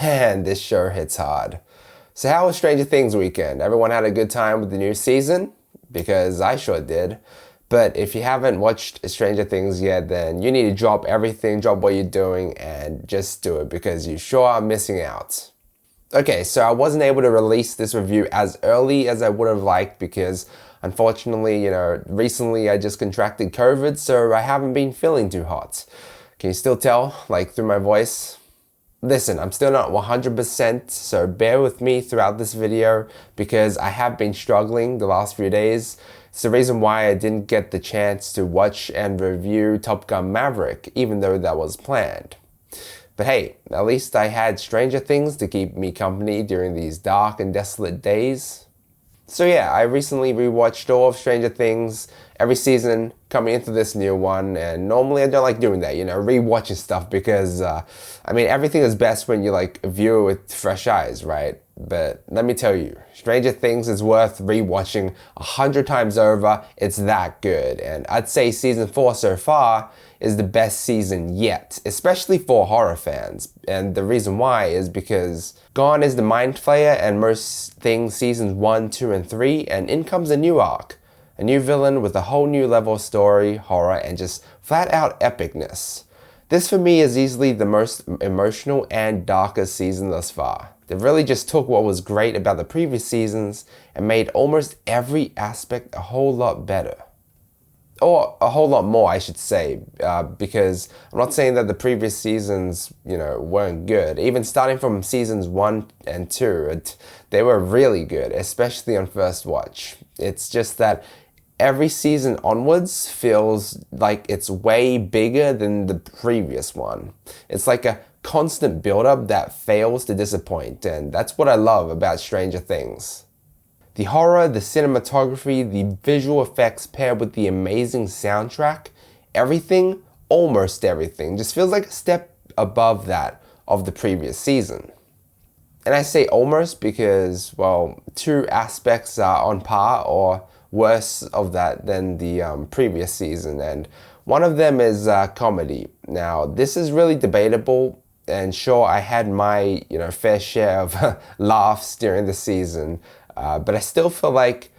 man, this sure hits hard. So how was Stranger Things weekend? Everyone had a good time with the new season? Because I sure did. But if you haven't watched Stranger Things yet, then you need to drop everything, drop what you're doing, and just do it because you sure are missing out. Okay, so I wasn't able to release this review as early as I would have liked because unfortunately, recently I just contracted COVID, so I haven't been feeling too hot. Can you still tell, through my voice? Listen, I'm still not 100%, so bear with me throughout this video because I have been struggling the last few days. It's the reason why I didn't get the chance to watch and review Top Gun Maverick, even though that was planned. But hey, at least I had Stranger Things to keep me company during these dark and desolate days. So yeah, I recently rewatched all of Stranger Things, every season coming into this new one, and normally I don't like doing that, rewatching stuff because, everything is best when you view it with fresh eyes, right? But let me tell you, Stranger Things is worth rewatching 100 times over. It's that good, and I'd say season 4 so far is the best season yet, especially for horror fans. And the reason why is because gone is the Mind Flayer and most things seasons 1, 2, and 3, and in comes a new arc. A new villain with a whole new level of story, horror, and just flat out epicness. This for me is easily the most emotional and darkest season thus far. They really just took what was great about the previous seasons and made almost every aspect a whole lot better. Or a whole lot more, I should say, because I'm not saying that the previous seasons, weren't good. Even starting from seasons 1 and 2, they were really good, especially on first watch. It's just that every season onwards feels like it's way bigger than the previous one. It's like a constant build-up that fails to disappoint, and that's what I love about Stranger Things. The horror, the cinematography, the visual effects paired with the amazing soundtrack, everything, almost everything, just feels like a step above that of the previous season. And I say almost because, two aspects are on par or worse of that than the previous season, and one of them is comedy. Now, this is really debatable, and sure, I had my fair share of laughs during the season. But I still feel like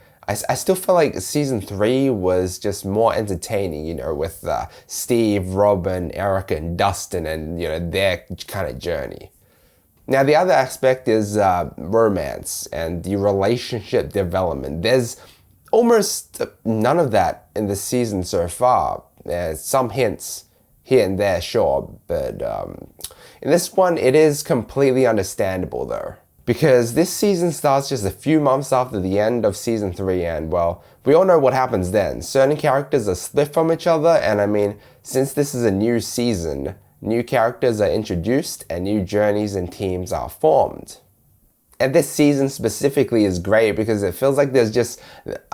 season 3 was just more entertaining, with Steve, Robin, Erica, and Dustin, and their kind of journey. Now the other aspect is romance and the relationship development. There's almost none of that in the season so far. There's some hints here and there, sure, but in this one it is completely understandable though. Because this season starts just a few months after the end of season 3 and, we all know what happens then. Certain characters are split from each other and since this is a new season, new characters are introduced and new journeys and teams are formed. And this season specifically is great because it feels like there's just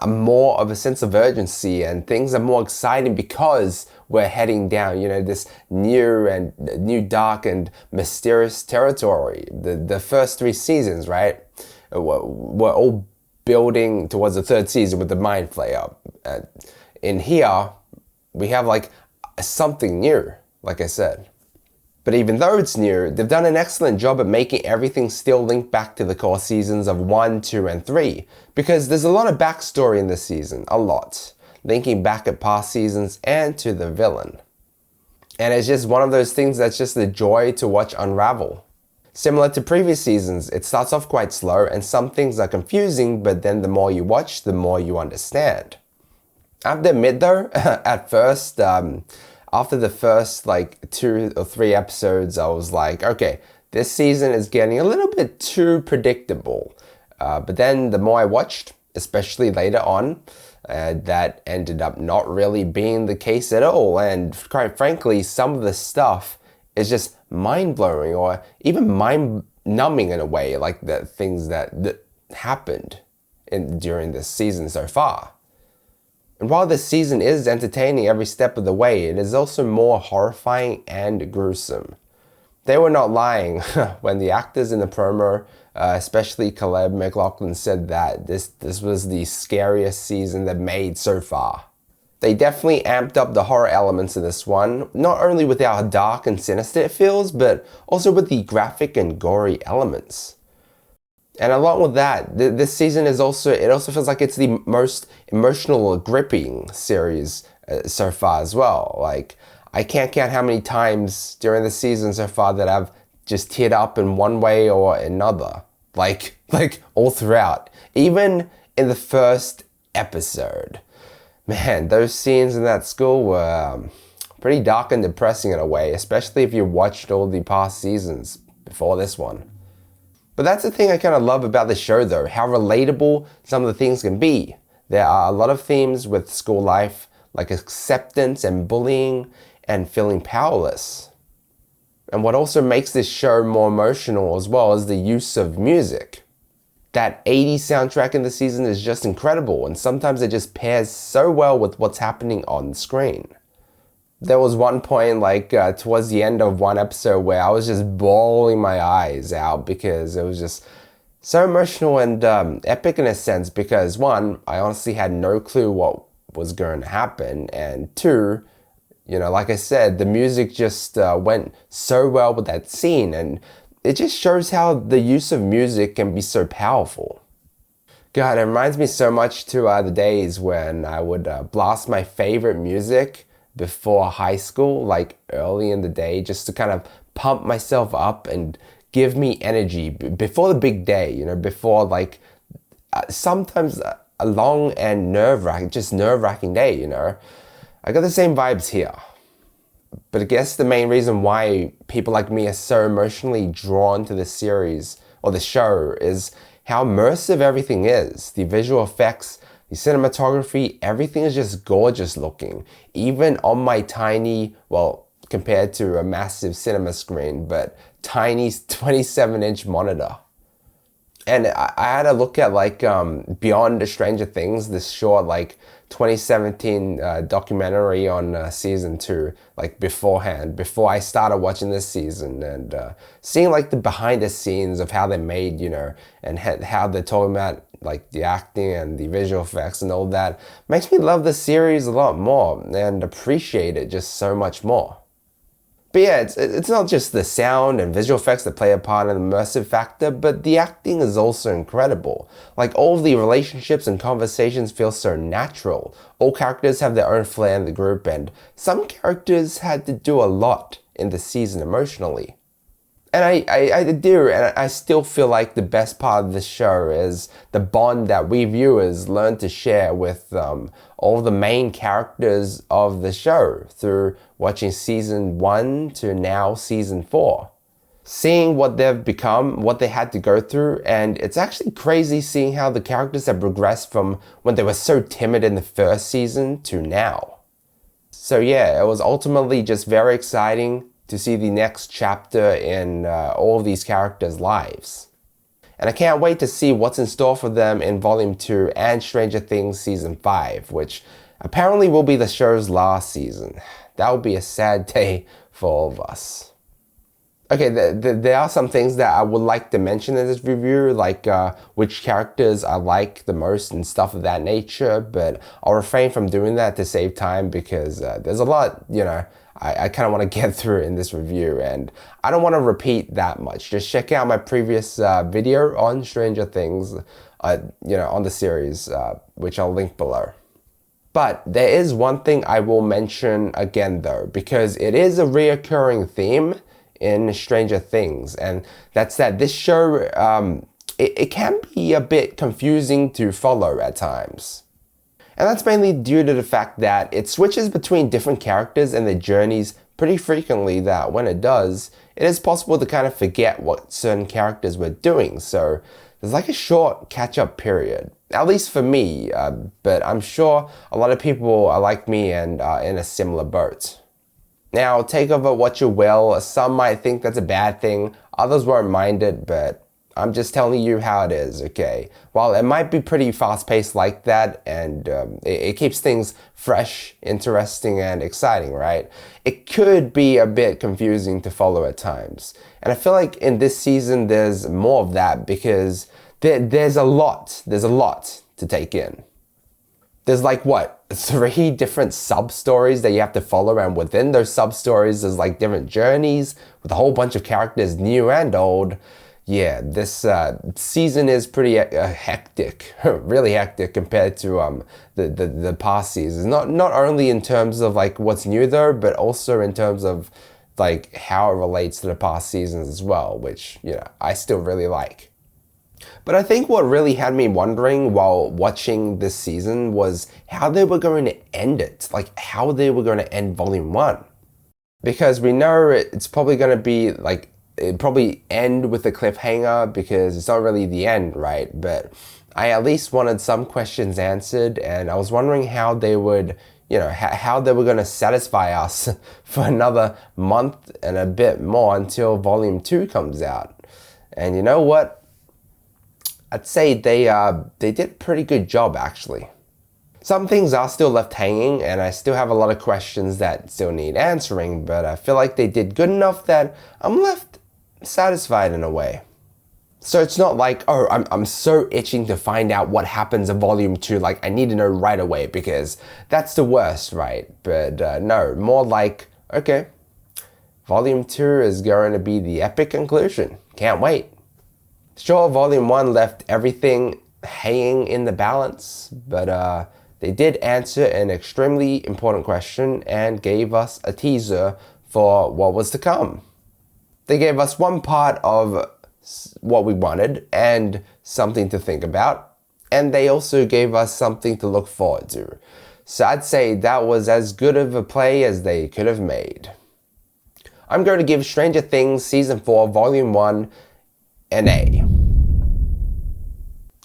more of a sense of urgency and things are more exciting because we're heading down, this new dark and mysterious territory. The first 3 seasons, right? We're all building towards the 3rd season with the Mind Flayer. In here, we have something new, like I said. But even though it's new, they've done an excellent job at making everything still link back to the core seasons of 1, 2, and 3. Because there's a lot of backstory in this season, a lot. Linking back at past seasons and to the villain. And it's just one of those things that's just a joy to watch unravel. Similar to previous seasons, it starts off quite slow and some things are confusing, but then the more you watch, the more you understand. I have to admit though, at first, after the first 2 or 3 episodes, I was like, okay, this season is getting a little bit too predictable. But then the more I watched, especially later on, that ended up not really being the case at all. And quite frankly, some of the stuff is just mind-blowing or even mind-numbing in a way, like the things that happened during this season so far. And while this season is entertaining every step of the way, it is also more horrifying and gruesome. They were not lying when the actors in the promo, especially Caleb McLaughlin, said that this was the scariest season they've made so far. They definitely amped up the horror elements in this one, not only with how dark and sinister it feels, but also with the graphic and gory elements. And along with that, this season is also, it also feels like it's the most emotional, gripping series so far as well. Like, I can't count how many times during the season so far that I've just teared up in one way or another. Like all throughout. Even in the first episode. Man, those scenes in that school were pretty dark and depressing in a way, especially if you watched all the past seasons before this one. But that's the thing I kind of love about the show though, how relatable some of the things can be. There are a lot of themes with school life, like acceptance and bullying and feeling powerless. And what also makes this show more emotional as well is the use of music. That 80s soundtrack in the season is just incredible, and sometimes it just pairs so well with what's happening on the screen. There was one point, towards the end of one episode, where I was just bawling my eyes out because it was just so emotional and epic in a sense. Because one, I honestly had no clue what was going to happen, and two, like I said, the music just went so well with that scene, and it just shows how the use of music can be so powerful. God, it reminds me so much to the days when I would blast my favorite music before high school, like early in the day, just to kind of pump myself up and give me energy before the big day, before sometimes a long and nerve-wracking day, I got the same vibes here. But I guess the main reason why people like me are so emotionally drawn to this series or the show is how immersive everything is. The visual effects, the cinematography, everything is just gorgeous looking. Even on my tiny, well, compared to a massive cinema screen, but tiny 27-inch monitor. And I had a look at Beyond the Stranger Things, this short 2017 documentary on season 2, before I started watching this season, and seeing the behind the scenes of how they made, and how they're talking about the acting and the visual effects and all that, makes me love the series a lot more and appreciate it just so much more. But yeah, it's not just the sound and visual effects that play a part in the immersive factor, but the acting is also incredible. All of the relationships and conversations feel so natural. All characters have their own flair in the group, and some characters had to do a lot in the season emotionally. And I do, and I still feel like the best part of this show is the bond that we viewers learn to share with all the main characters of the show through watching season 1 to now season 4. Seeing what they've become, what they had to go through, and it's actually crazy seeing how the characters have progressed from when they were so timid in the first season to now. So yeah, it was ultimately just very exciting to see the next chapter in all of these characters' lives. And I can't wait to see what's in store for them in Volume 2 and Stranger Things Season 5, which apparently will be the show's last season. That would be a sad day for all of us. Okay, there are some things that I would like to mention in this review, which characters I like the most and stuff of that nature, but I'll refrain from doing that to save time because there's a lot, I kind of want to get through in this review, and I don't want to repeat that much. Just check out my previous video on Stranger Things, on the series, which I'll link below. But there is one thing I will mention again though, because it is a reoccurring theme in Stranger Things, and that's that this show, it can be a bit confusing to follow at times. And that's mainly due to the fact that it switches between different characters and their journeys pretty frequently, that when it does, it is possible to kind of forget what certain characters were doing. So there's a short catch-up period, at least for me, but I'm sure a lot of people are like me and are in a similar boat. Now, take of it what you will. Some might think that's a bad thing, others won't mind it, but I'm just telling you how it is, okay? While it might be pretty fast-paced like that, and it keeps things fresh, interesting, and exciting, right? It could be a bit confusing to follow at times. And I feel like in this season, there's more of that because there's a lot to take in. there's like what, 3 different sub-stories that you have to follow, and within those sub-stories there's like different journeys with a whole bunch of characters, new and old. Yeah, this season is pretty hectic, really hectic compared to the past seasons. Not only in terms of like what's new though, but also in terms of like how it relates to the past seasons as well, which, you know, I still really like. But I think what really had me wondering while watching this season was how they were going to end it, like how they were going to end Volume 1. Because we know it's probably going to be like, it'd probably end with a cliffhanger because it's not really the end, right? But I at least wanted some questions answered, and I was wondering how they would, you know, how they were going to satisfy us for another month and a bit more until Volume 2 comes out. And you know what? I'd say they did a pretty good job, actually. Some things are still left hanging, and I still have a lot of questions that still need answering, but I feel like they did good enough that I'm left satisfied in a way. So it's not like, oh, I'm so itching to find out what happens in Volume 2, like I need to know right away, because that's the worst, right? But no, more like, okay, Volume 2 is going to be the epic conclusion. Can't wait. Sure, Volume 1 left everything hanging in the balance, but they did answer an extremely important question and gave us a teaser for what was to come. They gave us one part of what we wanted and something to think about, and they also gave us something to look forward to. So I'd say that was as good of a play as they could have made. I'm going to give Stranger Things Season 4 Volume 1 an A.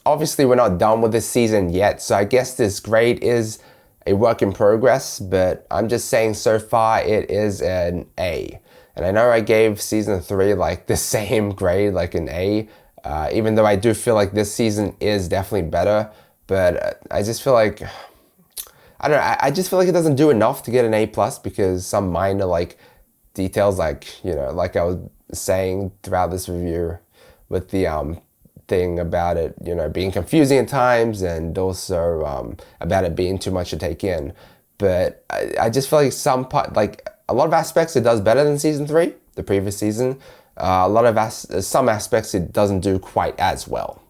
Obviously we're not done with this season yet, so I guess this grade is a work in progress, but I'm just saying so far it is an A. And I know I gave Season 3 like the same grade, like an A, even though I do feel like this season is definitely better, but I just feel like, I don't know, I just feel like it doesn't do enough to get an A+, because some minor like details, like, you know, like I was saying throughout this review with the thing about it, you know, being confusing at times, and also about it being too much to take in. But I just feel like some part, like a lot of aspects it does better than Season 3, the previous season. A lot of some aspects it doesn't do quite as well.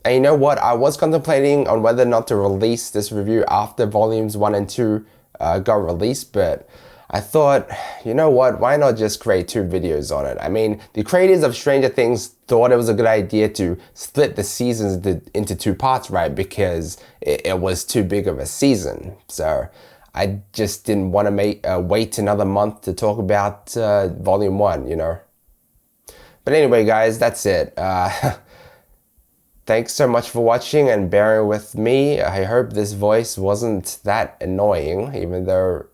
And you know what? I was contemplating on whether or not to release this review after Volumes 1 and 2 got released, but I thought, you know what, why not just create 2 videos on it? I mean, the creators of Stranger Things thought it was a good idea to split the seasons into 2 parts, right? Because it was too big of a season. So I just didn't want to wait another month to talk about Volume 1, you know? But anyway, guys, that's it. Thanks so much for watching and bearing with me. I hope this voice wasn't that annoying, even though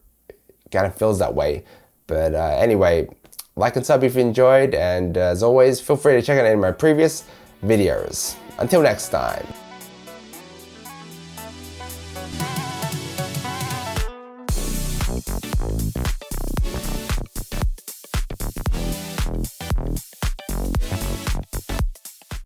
kind of feels that way. But anyway, like and sub if you enjoyed, and as always, feel free to check out any of my previous videos. Until next time.